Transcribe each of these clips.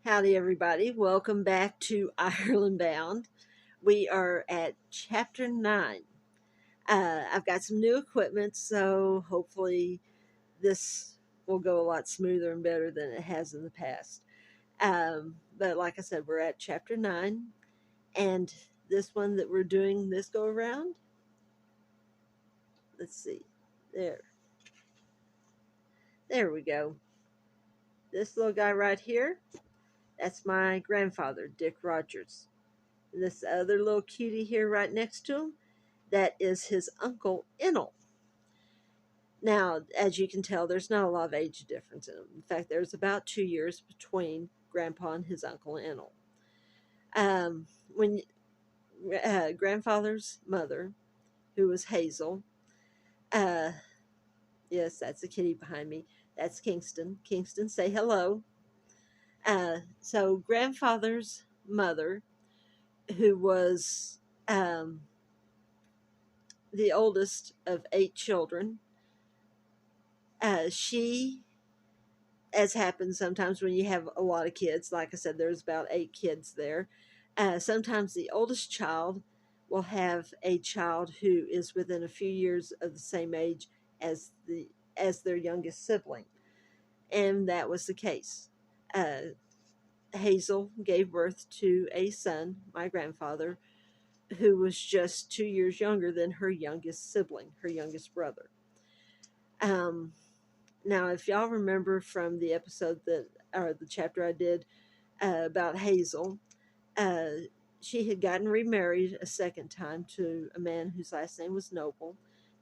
Howdy, everybody. Welcome back to Ireland Bound. We are at chapter 9. I've got some new equipment, so hopefully this will go a lot smoother and better than it has in the past. But like I said, we're at chapter 9, and this one that we're doing this go around, let's see, there, there we go. This little guy right here, that's my grandfather, Dick Rogers. And this other little cutie here right next to him, that is his uncle Enel. Now, as you can tell, there's not a lot of age difference in them. In fact, there's about 2 years between Grandpa and his uncle Enel. When Grandfather's mother, who was Hazel, uh, yes, that's a kitty behind me. That's Kingston. Kingston, say hello. So Grandfather's mother, who was the oldest of 8 children, she, as happens sometimes when you have a lot of kids, like I said, there's about 8 kids there. Sometimes the oldest child will have a child who is within a few years of the same age as their youngest sibling, and that was the case. Hazel gave birth to a son, my grandfather, who was just 2 years younger than her youngest sibling, her youngest brother. Um, Now, if y'all remember from the episode or the chapter I did about Hazel, uh, she had gotten remarried a second time to a man whose last name was Noble.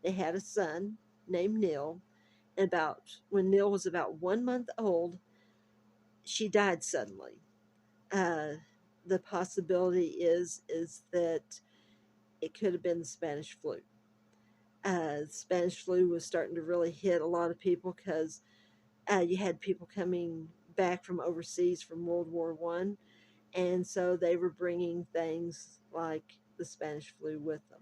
They had a son named Neil. And when Neil was about 1 month old, she died suddenly. Uh, the possibility is that it could have been the Spanish flu. Spanish flu was starting to really hit a lot of people because you had people coming back from overseas from World War I, and so they were bringing things like the Spanish flu with them.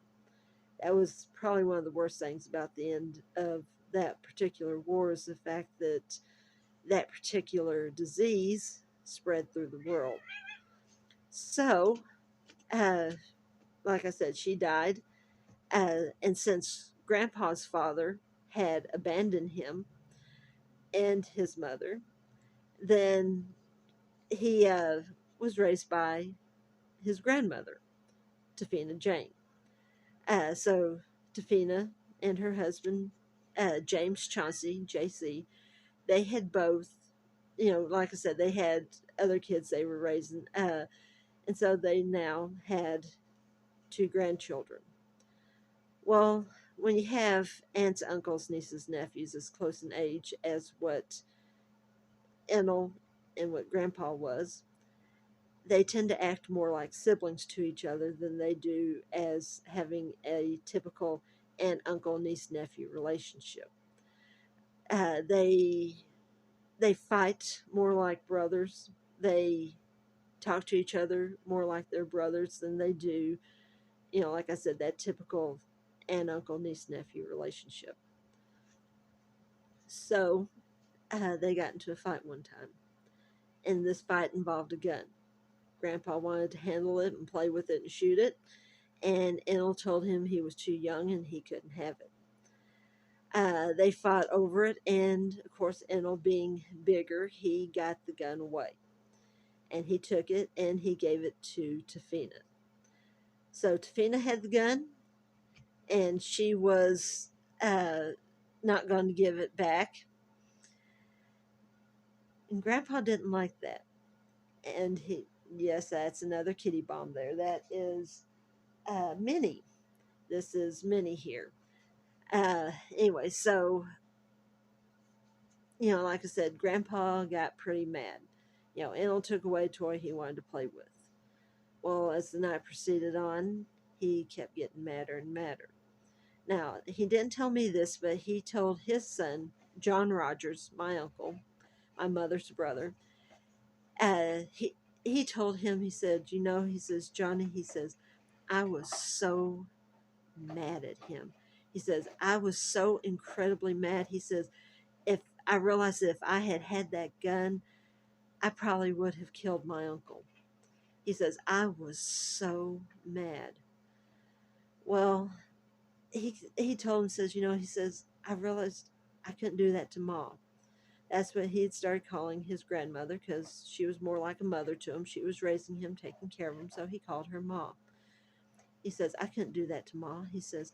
That was probably one of the worst things about the end of that particular war, is the fact that that particular disease spread through the world. So, uh, like I said, she died, and since Grandpa's father had abandoned him and his mother, then he was raised by his grandmother, Tafina Jane. So Tafina and her husband, James Chauncey, JC, they had both, like I said, they had other kids they were raising. And so they now had 2 grandchildren. Well, when you have aunts, uncles, nieces, nephews as close in age as what Enel and what Grandpa was, they tend to act more like siblings to each other than they do as having a typical aunt, uncle, niece, nephew relationship. They fight more like brothers. They talk to each other more like they're brothers than they do, like I said, that typical aunt, uncle, niece, nephew relationship. So they got into a fight one time, and this fight involved a gun. Grandpa wanted to handle it and play with it and shoot it, and Enel told him he was too young and he couldn't have it. They fought over it, and of course, Enel being bigger, he got the gun away. And he took it and he gave it to Tafina. So Tafina had the gun, and she was uh, not going to give it back. And Grandpa didn't like that. And yes, that's another kitty bomb there. That is Minnie. This is Minnie here. Anyway, so like I said, Grandpa got pretty mad. Enel took away a toy he wanted to play with. Well, as the night proceeded on, he kept getting madder and madder. Now, he didn't tell me this, but he told his son, John Rogers, my uncle, my mother's brother, uh, he, he told him, he said, he says, Johnny, he says, I was so mad at him. He says, I was so incredibly mad. He says, if I realized that if I had had that gun, I probably would have killed my uncle. He says, I was so mad. Well, he told him, says, he says, I realized I couldn't do that to mom. That's what he had started calling his grandmother because she was more like a mother to him. She was raising him, taking care of him, so he called her mom. He says, I couldn't do that to mom. He says,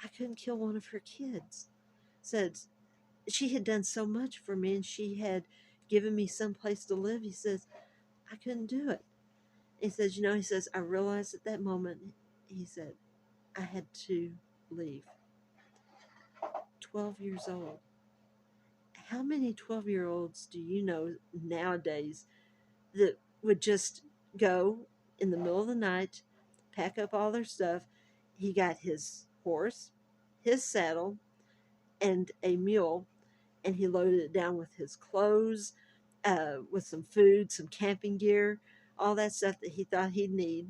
I couldn't kill one of her kids. Said she had done so much for me and she had given me some place to live. He says, I couldn't do it. He says, he says, I realized at that moment, he said, I had to leave. 12 years old. How many 12-year-olds do you know nowadays that would just go in the middle of the night, pack up all their stuff? He got his horse, his saddle, and a mule, and he loaded it down with his clothes, with some food, some camping gear, all that stuff that he thought he'd need.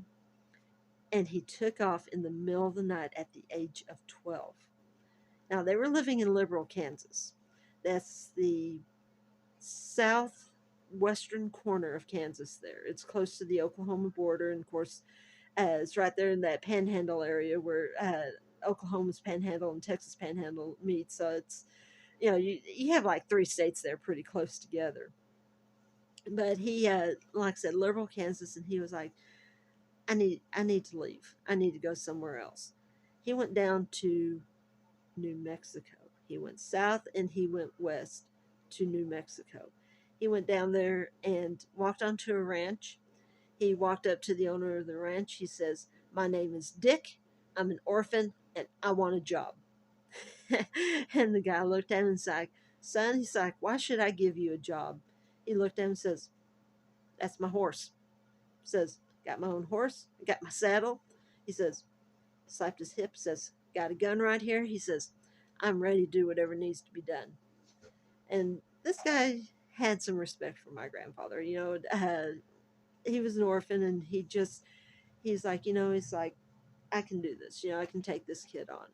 And he took off in the middle of the night at the age of 12. Now, they were living in Liberal, Kansas. That's the southwestern corner of Kansas there. It's close to the Oklahoma border, and of course, it's right there in that panhandle area where Oklahoma's panhandle and Texas panhandle meet. So it's, you have like three states there pretty close together. But he, like I said, Liberal, Kansas, and he was like, I need to leave. I need to go somewhere else. He went down to New Mexico. He went south and he went west to New Mexico. He went down there and walked onto a ranch. He walked up to the owner of the ranch. He says, my name is Dick. I'm an orphan and I want a job. And the guy looked at him and said, son, he's like, why should I give you a job? He looked at him and says, that's my horse. Says, got my own horse, got my saddle. He says, slapped his hip, says, got a gun right here. He says, I'm ready to do whatever needs to be done. And this guy had some respect for my grandfather. He was an orphan and he's like, he's like, I can do this. I can take this kid on.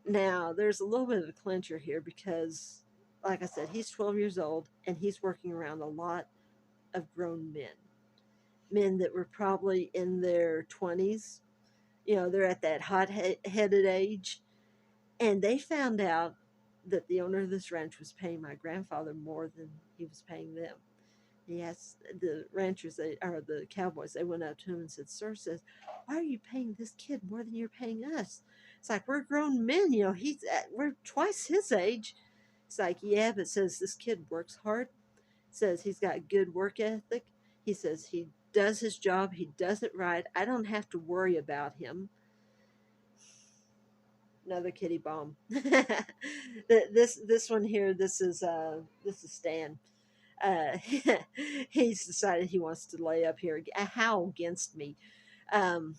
Now, there's a little bit of a clincher here because, like I said, he's 12 years old and he's working around a lot of grown men that were probably in their 20s. They're at that hot headed age. And they found out that the owner of this ranch was paying my grandfather more than he was paying them. He asked the ranchers, or the cowboys, they went up to him and said, sir, says, why are you paying this kid more than you're paying us? It's like, we're grown men, we're twice his age. It's like, yeah, but says this kid works hard, says he's got good work ethic. He says he does his job, he does it right. I don't have to worry about him. Another kitty bomb. This one here, this is Stan. Uh, he's decided he wants to lay up here, howl against me. Um,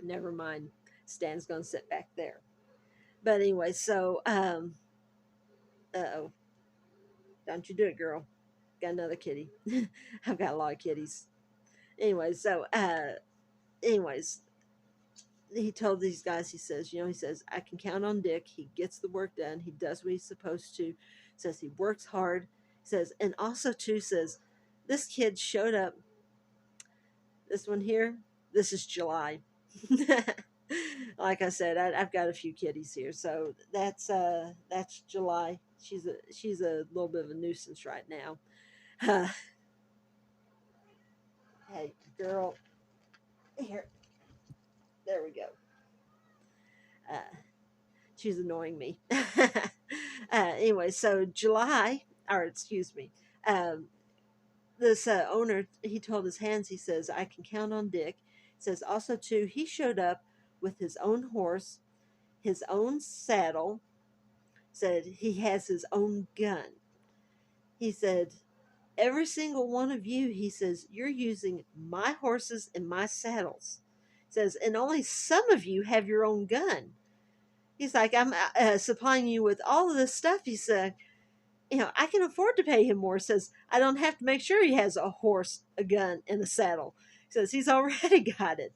Never mind. Stan's gonna sit back there. But anyway, so oh, don't you do it, girl. Got another kitty. I've got a lot of kitties. Anyway, so anyways, he told these guys, he says, I can count on Dick. He gets the work done. He does what he's supposed to. Says he works hard. Says, and also too, says, this kid showed up. This one here, this is July. Like I said, I've got a few kitties here, so that's July. She's a little bit of a nuisance right now. Hey, girl, here, there we go. Uh, she's annoying me. Anyway, so July, or excuse me, um, this owner, he told his hands, he says, I can count on Dick. He says also too, he showed up with his own horse, his own saddle, said he has his own gun. He said, every single one of you, he says, you're using my horses and my saddles. He says, and only some of you have your own gun. He's like, I'm supplying you with all of this stuff. He said, I can afford to pay him more. Says, I don't have to make sure he has a horse, a gun, and a saddle. Says he's already got it.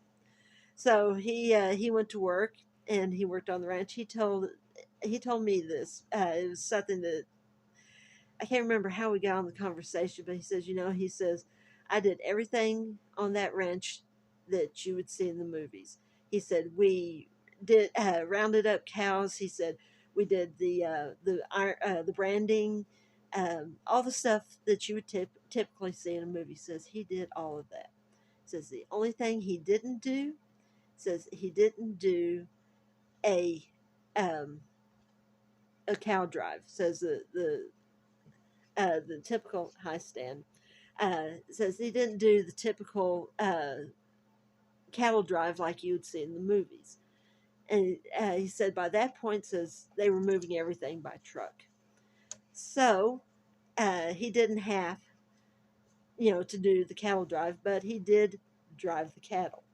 So he went to work and he worked on the ranch. He told me this. It was something that I can't remember how we got on the conversation, but he says, he says, I did everything on that ranch that you would see in the movies. He said, we did rounded up cows. He said, we did the branding, all the stuff that you would typically see in a movie. Says he did all of that. Says the only thing he didn't do, says he didn't do a um, a cow drive. Says the typical high stand. Says he didn't do the typical cattle drive like you would see in the movies. And he said by that point, says they were moving everything by truck. So he didn't have, to do the cattle drive, but he did drive the cattle.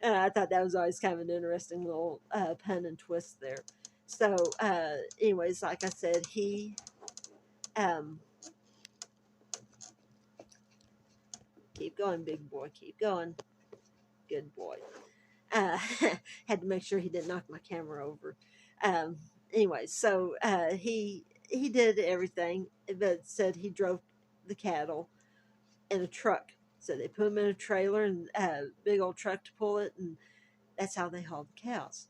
And I thought that was always kind of an interesting little pun and twist there. So, anyways, like I said, um, keep going, big boy, keep going, good boy. Uh, had to make sure he didn't knock my camera over. Um, anyway, so he did everything, but said he drove the cattle in a truck. So they put him in a trailer and a big old truck to pull it, and that's how they hauled the cows.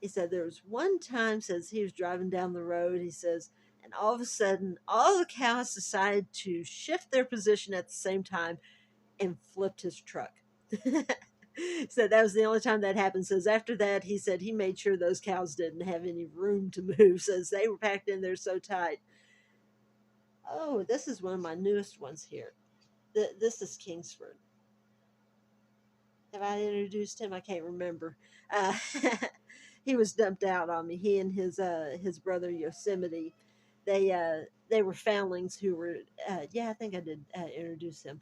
He said there was one time, says he was driving down the road, he says, and all of a sudden, all the cows decided to shift their position at the same time and flipped his truck. So that was the only time that happened. Says after that, he said he made sure those cows didn't have any room to move. Says they were packed in there so tight. Oh, this is one of my newest ones here. This is Kingsford. Have I introduced him? I can't remember. Uh, he was dumped out on me. He and his brother Yosemite, they were foundlings who were yeah, I think I did introduce him.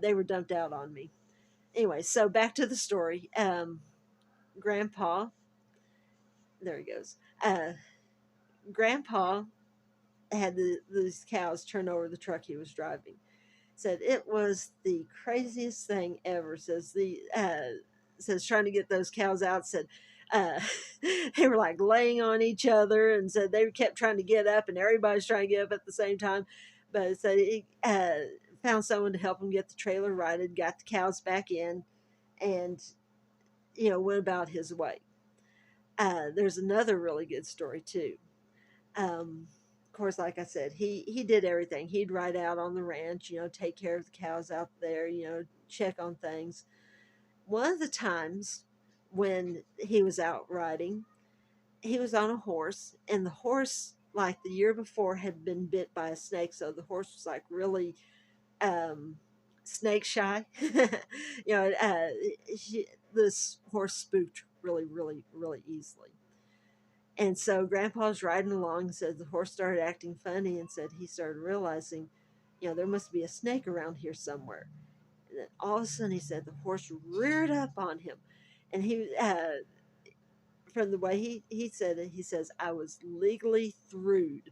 They were dumped out on me. Anyway, so back to the story. Grandpa, there he goes. Grandpa had these cows turn over the truck he was driving. Said it was the craziest thing ever. Says trying to get those cows out. Said uh, they were like laying on each other, and said they kept trying to get up, and everybody's trying to get up at the same time. But said he found someone to help him get the trailer righted, got the cows back in, and went about his way. There's another really good story too. Of course, like I said, he did everything. He'd ride out on the ranch, take care of the cows out there, check on things. One of the times when he was out riding, he was on a horse, and the horse, like the year before, had been bit by a snake. So the horse was like really um, snake shy. you know, uh, this horse spooked really, really, really easily. And so Grandpa's riding along and said the horse started acting funny and said he started realizing, there must be a snake around here somewhere. And then all of a sudden he said the horse reared up on him. And from the way he said it, he says, I was legally through'd.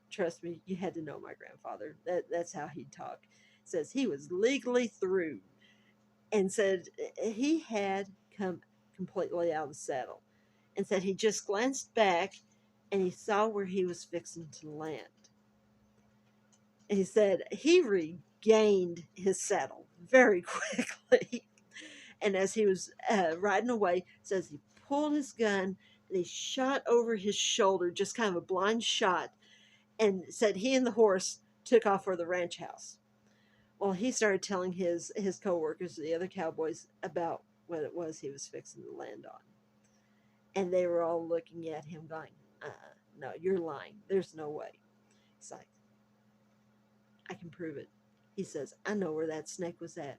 Trust me, you had to know my grandfather. That's how he'd talk. Says he was legally through and said he had come completely out of the saddle and said he just glanced back and he saw where he was fixing to land. And he said he regained his saddle very quickly. And as he was riding away, says he pulled his gun and he shot over his shoulder, just kind of a blind shot, and said he and the horse took off for the ranch house. Well, he started telling his coworkers, the other cowboys, about what it was he was fixing to land on. And they were all looking at him going, no, you're lying. There's no way. He's like, I can prove it. He says, I know where that snake was at.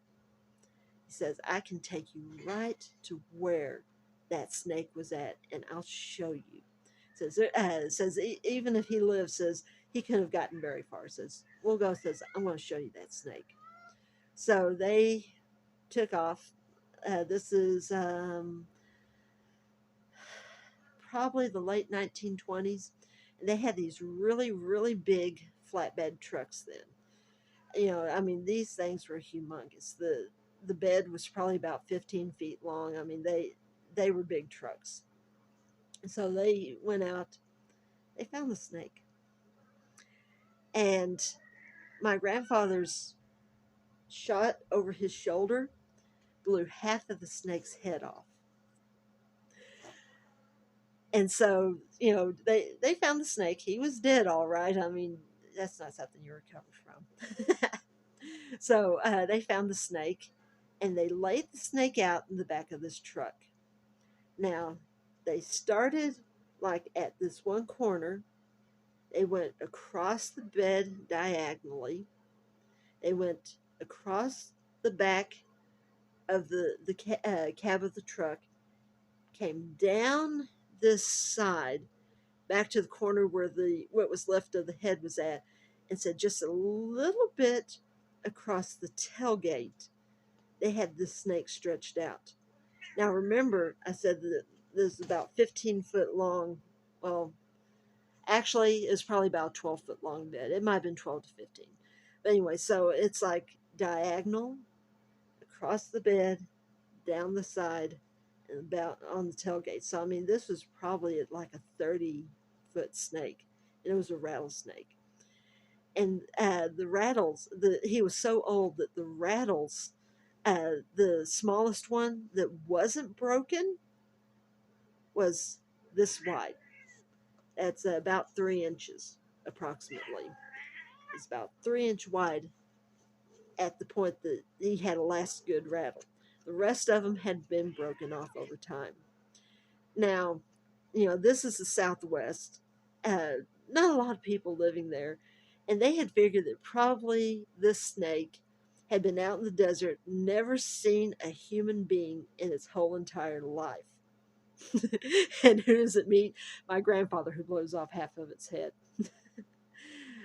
He says, I can take you right to where that snake was at, and I'll show you. Says even if he lives, says he couldn't have gotten very far. Says, we'll go. Says, I'm going to show you that snake. So they took off. This is probably the late 1920s. And they had these really, really big flatbed trucks then. I mean, these things were humongous. The bed was probably about 15 feet long. I mean, they were big trucks. So they went out They found the snake. And my grandfather's shot over his shoulder blew half of the snake's head off. And so, they found the snake. He was dead, all right. I mean, that's not something you recover from. So they found the snake and they laid the snake out in the back of this truck. Now, they started like at this one corner. They went across the bed diagonally. They went across the back of the cab of the truck, came down this side back to the corner where the what was left of the head was at, and said just a little bit across the tailgate, they had the snake stretched out. Now remember, I said that this is about 15 foot long. Well, actually, it's probably about 12 foot long bed. It might have been 12 to 15. But anyway, so it's like diagonal across the bed, down the side, and about on the tailgate. So I mean, this was probably like a 30-foot snake, and it was a rattlesnake. And the rattles, he was so old that the rattles, the smallest one that wasn't broken was this wide. That's about 3 inches approximately. It's about 3 inch wide at the point that he had a last good rattle. The rest of them had been broken off over time. Now, this is the Southwest. Not a lot of people living there. And they had figured that probably this snake had been out in the desert, never seen a human being in its whole entire life. And who does it meet? My grandfather, who blows off half of its head.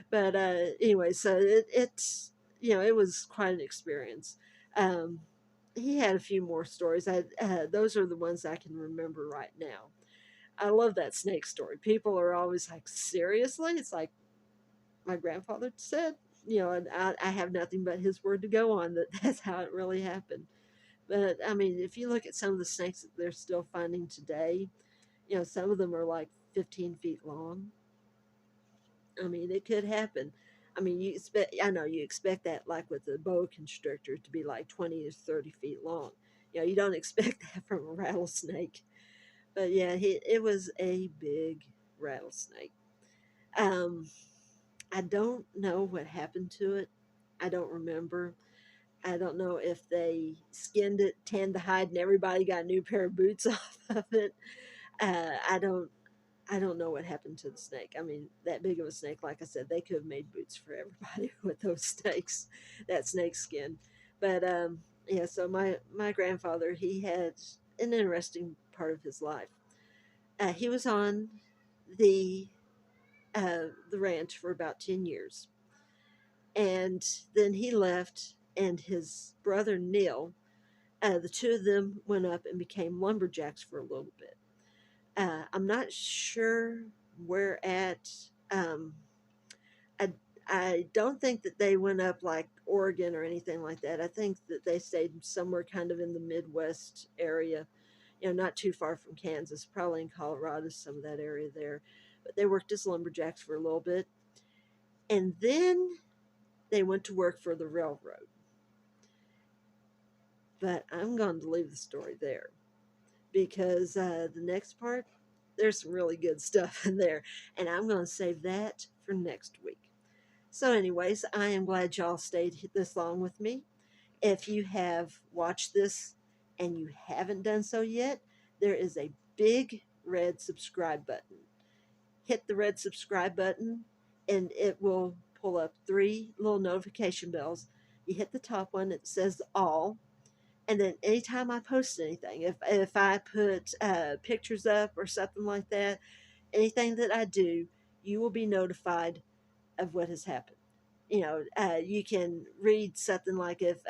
But anyway, so it was quite an experience. Um, he had a few more stories. Those are the ones I can remember right now. I love that snake story. People are always like, seriously? It's like my grandfather said, and I have nothing but his word to go on that that's how it really happened. But I mean, if you look at some of the snakes that they're still finding today, some of them are like 15 feet long. I mean, it could happen. I mean, I know you expect that, like with the boa constrictor, to be like 20 to 30 feet long. You don't expect that from a rattlesnake. But yeah, it was a big rattlesnake. Um, I don't know what happened to it. I don't remember. I don't know if they skinned it, tanned the hide, and everybody got a new pair of boots off of it. I don't. I don't know what happened to the snake. I mean, that big of a snake, like I said, they could have made boots for everybody with those snakes, that snake skin. But yeah, so my grandfather, he had an interesting part of his life. He was on the the ranch for about 10 years, and then he left, and his brother Neil, the two of them went up and became lumberjacks for a little bit. I'm not sure where at. Um, I I don't think that they went up like Oregon or anything like that. I think that they stayed somewhere kind of in the Midwest area, not too far from Kansas, probably in Colorado, some of that area there. But they worked as lumberjacks for a little bit, and then they went to work for the railroad. But I'm going to leave the story there because the next part, there's some really good stuff in there, and I'm going to save that for next week. So, anyways, I am glad y'all stayed this long with me. If you have watched this and you haven't done so yet, there is a big red subscribe button. Hit the red subscribe button, and it will pull up three little notification bells. You hit the top one, it says all, and then anytime I post anything, if I put pictures up or something like that, anything that I do, you will be notified of what has happened. You can read something like if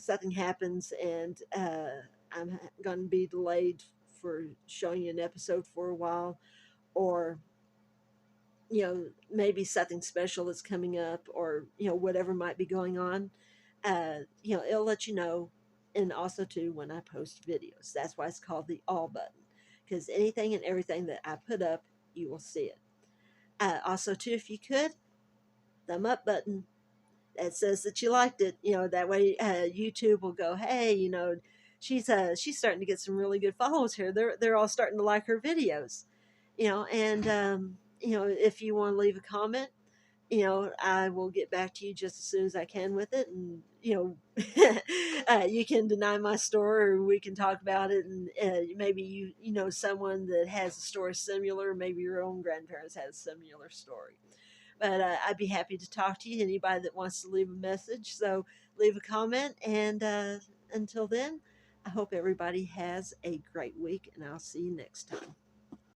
something happens and I'm going to be delayed for showing you an episode for a while, or maybe something special is coming up, or whatever might be going on. It'll let you know, and also too when I post videos. That's why it's called the all button, because anything and everything that I put up, you will see it. Also, too, if you could, thumb up button that says that you liked it. That way YouTube will go, hey, she's starting to get some really good followers here. They're all starting to like her videos. And if you want to leave a comment, I will get back to you just as soon as I can with it. And, you can deny my story, or we can talk about it. And maybe you know someone that has a story similar. Maybe your own grandparents had a similar story. But I'd be happy to talk to you. Anybody that wants to leave a message. So leave a comment. And until then, I hope everybody has a great week. And I'll see you next time.